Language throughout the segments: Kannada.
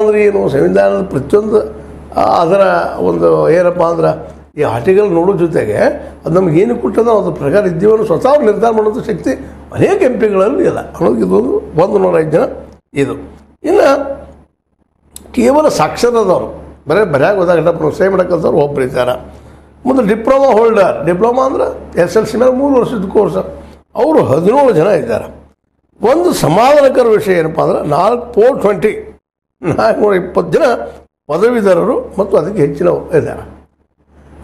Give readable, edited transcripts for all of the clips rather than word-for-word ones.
ಅಂದರೆ ಏನು, ಸಂವಿಧಾನದ ಪ್ರತಿಯೊಂದು ಅದರ ಒಂದು ಏನಪ್ಪ ಅಂದ್ರೆ ಈ ಆರ್ಟಿಕಲ್ ನೋಡೋ ಜೊತೆಗೆ ಅದು ನಮ್ಗೆ ಏನು ಕೊಟ್ಟದ ಅದ್ರ ಪ್ರಕಾರ ಇದ್ದೀವನ್ನು ಸ್ವತಃ ಅವ್ರು ನಿರ್ಧಾರ ಮಾಡೋದು ಶಕ್ತಿ ಅನೇಕ ಎಂ ಪಿಗಳಲ್ಲಿ ಇಲ್ಲ ಅನ್ನೋದು ಇದು 105 ಜನ. ಇದು ಇನ್ನು ಕೇವಲ ಸಾಕ್ಷರದವರು ಬರೆಯಾಗ ಹೋದಾಗ ಪ್ರೋತ್ಸಾಹ ಮಾಡಕ್ಕಂಥವ್ರು ಒಬ್ಬರು ಇದ್ದಾರೆ. ಮತ್ತು ಡಿಪ್ಲೊಮಾ ಹೋಲ್ಡರ್, ಡಿಪ್ಲೊಮಾ ಅಂದ್ರೆ SLC ಮೇಲೆ 3 ವರ್ಷದ ಕೋರ್ಸ್, ಅವರು 17 ಜನ ಇದ್ದಾರೆ. ಒಂದು ಸಮಾಧಾನಕರ ವಿಷಯ ಏನಪ್ಪ ಅಂದ್ರೆ 420 ಜನ ಪದವೀಧರರು ಮತ್ತು ಅದಕ್ಕೆ ಹೆಚ್ಚಿನವರು ಇದ್ದಾರೆ.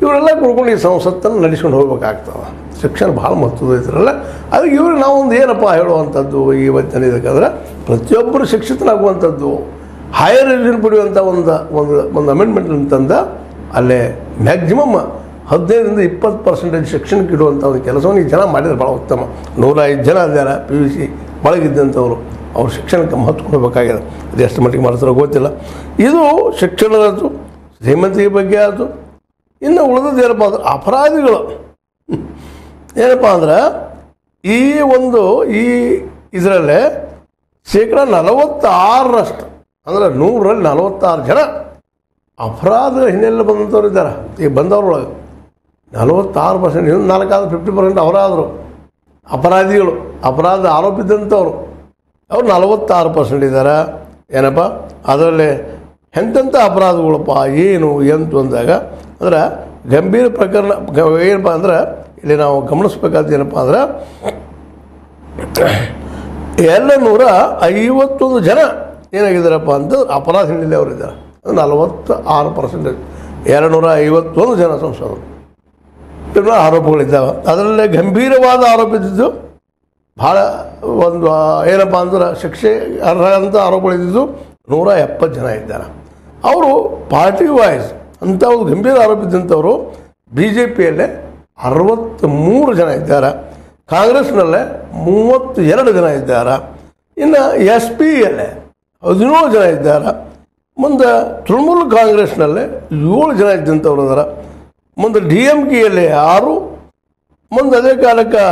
ಇವರೆಲ್ಲ ಕುಡ್ಕೊಂಡು ಈ ಸಂಸತ್ತನ್ನು ನಡೆಸ್ಕೊಂಡು ಹೋಗ್ಬೇಕಾಗ್ತವೆ. ಶಿಕ್ಷಣ ಭಾಳ ಮಹತ್ವದ ಇದ್ರಲ್ಲ, ಅದಕ್ಕೆ ಇವ್ರಿಗೆ ನಾವು ಒಂದು ಏನಪ್ಪ ಹೇಳುವಂಥದ್ದು ಇವತ್ತಿನ ಇದಕ್ಕಾದ್ರೆ ಪ್ರತಿಯೊಬ್ಬರು ಶಿಕ್ಷಿತನಾಗುವಂಥದ್ದು, ಹೈಯರ್ ಎಜುಕೇಷನ್ ಪಡೆಯುವಂಥ ಒಂದು ಅಮೆಂಡ್ಮೆಂಟ್ ಅಂತಂದ ಅಲ್ಲೇ ಮ್ಯಾಕ್ಸಿಮಮ್ 15-20% ಶಿಕ್ಷಣಕ್ಕೆ ಇಡುವಂಥ ಒಂದು ಕೆಲಸವನ್ನು ಈ ಜನ ಮಾಡಿದರೆ ಭಾಳ ಉತ್ತಮ. 105 ಜನ ಇದ್ದಾರೆ PUC ಒಳಗಿದ್ದಂಥವ್ರು, ಅವ್ರ ಶಿಕ್ಷಣಕ್ಕೆ ಮಹತ್ವ ಕೊಡಬೇಕಾಗಿದೆ. ಅದು ಎಷ್ಟು ಮಟ್ಟಿಗೆ ಮಾಡ್ತಾರೋ ಗೊತ್ತಿಲ್ಲ. ಇದು ಶಿಕ್ಷಣದಾಯ್ತು, ಶ್ರೀಮಂತಿಗೆ ಬಗ್ಗೆ ಆಯಿತು. ಇನ್ನು ಉಳಿದದ್ದು ಏನಪ್ಪ ಅಂದ್ರೆ ಅಪರಾಧಿಗಳು ಏನಪ್ಪ ಅಂದ್ರೆ ಈ ಇದರಲ್ಲೇ 46% ಅಂದರೆ 100ರಲ್ಲಿ 46 ಜನ ಅಪರಾಧಗಳ ಹಿನ್ನೆಲೆ ಬಂದಂಥವ್ರು ಇದ್ದಾರೆ. ಈಗ ಬಂದವ್ರೊಳಗೆ 46%, ಇನ್ನೊಂದು 4 50% ಅವರಾದರು ಅಪರಾಧಿಗಳು, ಅಪರಾಧ ಆರೋಪಿದಂಥವ್ರು ಅವ್ರು 46% ಇದ್ದಾರೆ. ಏನಪ್ಪ ಅದರಲ್ಲಿ ಎಂತೆಂಥ ಅಪರಾಧಗಳಪ್ಪ ಏನು ಎಂತು ಅಂದಾಗ ಅಂದ್ರೆ ಗಂಭೀರ ಪ್ರಕರಣ ಏನಪ್ಪ ಅಂದ್ರೆ ಇಲ್ಲಿ ನಾವು ಗಮನಿಸ್ಬೇಕಾದ ಏನಪ್ಪ ಅಂದ್ರೆ 251 ಜನ ಏನಾಗಿದ್ದಾರಪ್ಪ ಅಂತ ಅಪರಾಧ ಹಿನ್ನೆಲೆ ಅವರಿದ್ದಾರೆ. 46%, 251 ಜನ ಸಂಸದರು ಆರೋಪಗಳಿದ್ದಾವೆ. ಅದರಲ್ಲೇ ಗಂಭೀರವಾದ ಆರೋಪ ಇದ್ದಿದ್ದು ಭಾಳ ಒಂದು ಏನಪ್ಪ ಅಂದ್ರೆ ಶಿಕ್ಷೆ ಅರ್ಹಂಥ ಆರೋಪಗಳಿದ್ದು 170 ಜನ ಇದ್ದಾರೆ. ಅವರು ಪಾರ್ಟಿ ವೈಸ್ ಅಂಥ ಒಂದು ಗಂಭೀರ ಆರೋಪ ಇದ್ದಂಥವರು BJPಯಲ್ಲೇ 63 ಜನ ಇದ್ದಾರೆ, ಕಾಂಗ್ರೆಸ್ನಲ್ಲೇ 32 ಜನ ಇದ್ದಾರೆ, ಇನ್ನು SPಯಲ್ಲೇ 17 ಜನ ಇದ್ದಾರೆ, ಮುಂದೆ ತೃಣಮೂಲ ಕಾಂಗ್ರೆಸ್ನಲ್ಲೇ 7 ಜನ ಇದ್ದಂಥವ್ರು ಇದ್ದಾರೆ, ಮುಂದೆ DMKಯಲ್ಲಿ 6, ಮುಂದೆ ಅದೇ ಕಾಲಕ್ಕೆ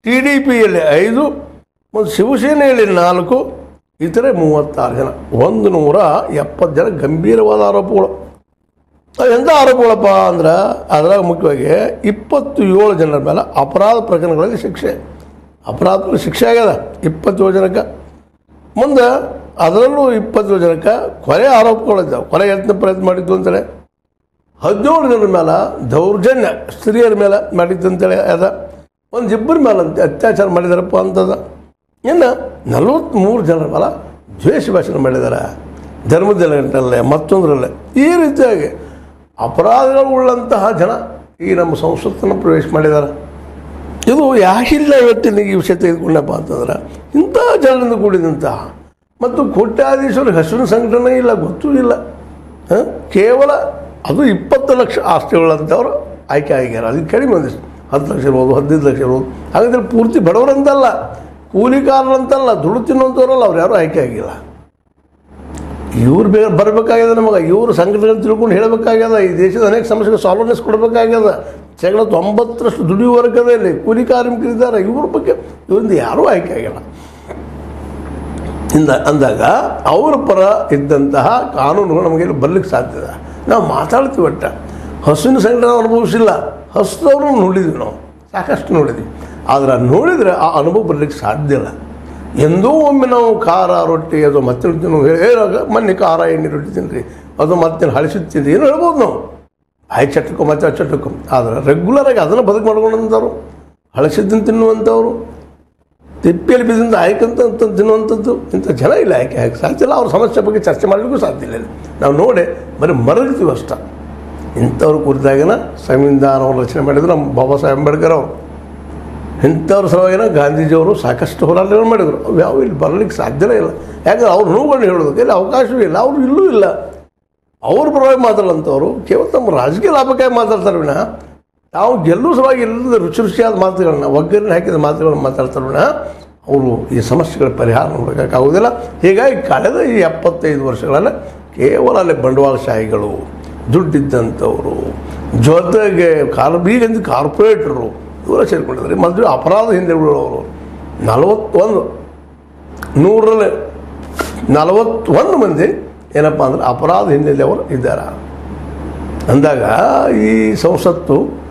TDPಯಲ್ಲಿ 5, ಮತ್ತು ಶಿವಸೇನೆಯಲ್ಲಿ 4, ಇತರೆ 36 ಜನ. 170 ಜನ ಗಂಭೀರವಾದ ಆರೋಪಗಳು. ಎಂಥ ಆರೋಪಗಳಪ್ಪ ಅಂದ್ರೆ ಅದರಾಗ ಮುಖ್ಯವಾಗಿ 27 ಜನರ ಮೇಲೆ ಅಪರಾಧ ಪ್ರಕರಣಗಳಲ್ಲಿ ಅಪರಾಧಗಳು ಶಿಕ್ಷೆ ಆಗ್ಯದ 27 ಜನಕ್ಕೆ. ಮುಂದೆ ಅದರಲ್ಲೂ 27 ಜನಕ್ಕೆ ಕೊಲೆ ಆರೋಪಗಳಿದ್ದಾವೆ, ಕೊಲೆ ಯತ್ನ ಪ್ರಯತ್ನ ಮಾಡಿದ್ದು ಅಂತೇಳಿ. 17 ಜನರ ಮೇಲೆ ದೌರ್ಜನ್ಯ ಸ್ತ್ರೀಯರ ಮೇಲೆ ಮಾಡಿದ್ದು ಅಂತೇಳಿ ಅದ. ಇಬ್ಬರ ಮೇಲೆ ಅತ್ಯಾಚಾರ ಮಾಡಿದಾರಪ್ಪ ಅಂತದ. ಇನ್ನು 43 ಜನರ ಮೇಲೆ ದ್ವೇಷ ಭಾಷಣ ಮಾಡಿದ್ದಾರೆ, ಧರ್ಮದಲ್ಲೇ ಮತ್ತೊಂದರಲ್ಲೇ. ಈ ರೀತಿಯಾಗಿ ಅಪರಾಧಗಳು ಉಳ್ಳಂತಹ ಜನ ಈ ನಮ್ಮ ಸಂಸತ್ತನ್ನು ಪ್ರವೇಶ ಮಾಡಿದ್ದಾರೆ. ಇದು ಯಾಕಿಲ್ಲ ಇವತ್ತಿನ ಈ ವಿಷಯ ತೆಗೆದುಕೊಂಡಪ್ಪ ಅಂತಂದ್ರೆ ಇಂಥ ಜನರಿಂದ ಕೂಡಿದಂತಹ ಮತ್ತು ಕೋಟ್ಯಾಧೀಶರ ಹೆಸರಿನ ಸಂಘಟನೆ ಇಲ್ಲ, ಗೊತ್ತೂ ಇಲ್ಲ. ಕೇವಲ ಅದು 20 ಲಕ್ಷ ಆಸ್ತಿಗಳಂಥವ್ರು ಆಯ್ಕೆ ಆಗ್ಯಾರ. ಅದಕ್ಕೆ ಕಡಿಮೆ ಒಂದಿಷ್ಟು 10 ಲಕ್ಷ ಇರ್ಬೋದು, 15 ಲಕ್ಷ ಇರ್ಬೋದು. ಹಾಗಾದ್ರೆ ಪೂರ್ತಿ ಬಡವರಂತಲ್ಲ, ಕೂಲಿಕಾರರಂತಲ್ಲ, ದುಡ್ಡು ತಿನ್ನುವಂಥವ್ರಲ್ಲ, ಅವ್ರು ಯಾರೂ ಆಯ್ಕೆ ಆಗಿಲ್ಲ. ಇವ್ರು ಬರಬೇಕಾಗ್ಯದ, ನಮಗೆ ಇವರು ಸಂಘಟನೆ ತಿಳ್ಕೊಂಡು ಹೇಳಬೇಕಾಗ್ಯದ. ಈ ದೇಶದ ಅನೇಕ ಸಮಸ್ಯೆಗೆ ಸಾಲ್ವ್ನೆಸ್ ಕೊಡಬೇಕಾಗ್ಯದ. 90% ದುಡಿಯುವ ವರ್ಗದಲ್ಲಿ ಕೂಲಿ ಕಾರ್ಮಿಕರಿದ್ದಾರೆ, ಇವ್ರ ಬಗ್ಗೆ ಇವರಿಂದ ಯಾರೂ ಆಯ್ಕೆ ಆಗಿಲ್ಲ ಅಂದಾಗ ಅವ್ರ ಪರ ಇದ್ದಂತಹ ಕಾನೂನುಗಳು ನಮಗೆ ಬರಲಿಕ್ಕೆ ಸಾಧ್ಯ. ನಾವು ಮಾತಾಡ್ತೀವಿ, ಒಟ್ಟ ಹಸುವಿನ ಸಂಘಟನೆ ಅನುಭವಿಸಿಲ್ಲ, ಹಸುದವ್ರು ನೋಡಿದ್ವಿ, ನಾವು ಸಾಕಷ್ಟು ನೋಡಿದ್ವಿ. ಆದರೆ ನೋಡಿದರೆ ಆ ಅನುಭವ ಬರಲಿಕ್ಕೆ ಸಾಧ್ಯ ಇಲ್ಲ. ಎಂದೋ ಒಮ್ಮೆ ನಾವು ಖಾರ ರೊಟ್ಟಿ ಅದು ಮತ್ತೆ ಹೇಳಾಗ ಮೊನ್ನೆ ಖಾರ ಎಣ್ಣೆ ರೊಟ್ಟಿ ತಿನ್ನಿರಿ, ಅದು ಮತ್ತೆ ಹಳಿಸಿದ್ದು ತಿನ್ನಿರಿ ಏನು ಹೇಳ್ಬೋದು ನಾವು, ಆಯ್ತು ಚಟಕ್ಕೋ ಮತ್ತೆ ಚಟಕ್ಕೋ. ಆದರೆ ರೆಗ್ಯುಲರಾಗಿ ಅದನ್ನು ಬದುಕು ಮಾಡ್ಕೊಂಡಂಥವ್ರು, ಹಳಸಿದ್ದನ್ನು ತಿನ್ನುವಂಥವ್ರು, ತಿಪ್ಪಿಯಲ್ಲಿ ಬಿದ್ದಿಂದ ಆಯ್ಕಂತ ತಿನ್ನುವಂಥದ್ದು ಇಂಥ ಜನ ಇಲ್ಲ. ಆಯ್ಕೆ ಸಾಧ್ಯ ಇಲ್ಲ. ಅವ್ರ ಸಮಸ್ಯೆ ಬಗ್ಗೆ ಚರ್ಚೆ ಮಾಡಲಿಕ್ಕೂ ಸಾಧ್ಯ ಇಲ್ಲ. ನಾವು ನೋಡಿ ಬರೀ ಮರಗ್ತೀವಿ ಅಷ್ಟ. ಇಂಥವ್ರು ಕುರಿತಾಗಿನ ಸಂವಿಧಾನವನ್ನು ರಚನೆ ಮಾಡಿದ್ರು ನಮ್ಮ ಬಾಬಾ ಸಾಹೇಬ್ ಅಂಬೇಡ್ಕರ್ ಅವರು. ಇಂಥವ್ರ ಸಲುವಾಗಿನ ಗಾಂಧೀಜಿಯವರು ಸಾಕಷ್ಟು ಹೋರಾಟಗಳು ಮಾಡಿದರು. ಅವು ಯಾವ ಇಲ್ಲಿ ಬರಲಿಕ್ಕೆ ಸಾಧ್ಯವೇ ಇಲ್ಲ. ಯಾಕಂದ್ರೆ ಅವ್ರು ನೋವುಗಳನ್ನ ಹೇಳೋದಕ್ಕೆ ಇಲ್ಲಿ ಅವಕಾಶವೂ ಇಲ್ಲ, ಅವರು ಇಲ್ಲೂ ಇಲ್ಲ. ಅವ್ರ ಪರವಾಗಿ ಮಾತಾಡೋಂಥವ್ರು ಕೇವಲ ತಮ್ಮ ರಾಜಕೀಯ ಲಾಭಕ್ಕಾಗಿ ಮಾತಾಡ್ತಾರೆ ವಿನ ತಾವು ಗೆಲ್ಲೂ ಸಲುವಾಗಿ ಎಲ್ಲದ ರುಚಿಯಾದ ಮಾತುಗಳನ್ನ ಒಗ್ಗರಣೆ ಹಾಕಿದ ಮಾತುಗಳನ್ನ ಮಾತಾಡ್ತಾರೆ ವಿನ ಅವರು ಈ ಸಮಸ್ಯೆಗಳ ಪರಿಹಾರ ನೋಡೋಕ್ಕಾಗೋದಿಲ್ಲ. ಹೀಗಾಗಿ ಕಳೆದ ಈ 75 ವರ್ಷಗಳಲ್ಲಿ ಕೇವಲ ಅಲ್ಲಿ ಬಂಡವಾಳಶಾಹಿಗಳು, ದುಡ್ಡಿದ್ದಂಥವರು, ಜೊತೆಗೆ ಈಗಂತ ಕಾರ್ಪೊರೇಟರು ಇವರ ಸೇರಿಕೊಂಡಿದ್ದಾರೆ. ಮೊದಲು ಅಪರಾಧ ಹಿಂದೆ ಉಳ್ಳವರು 100ರಲ್ಲಿ 41 ಮಂದಿ ಏನಪ್ಪ ಅಂದ್ರೆ ಅಪರಾಧ ಹಿನ್ನೆಲೆಯವರು ಇದ್ದಾರೆ ಅಂದಾಗ ಈ ಸಂಸತ್ತು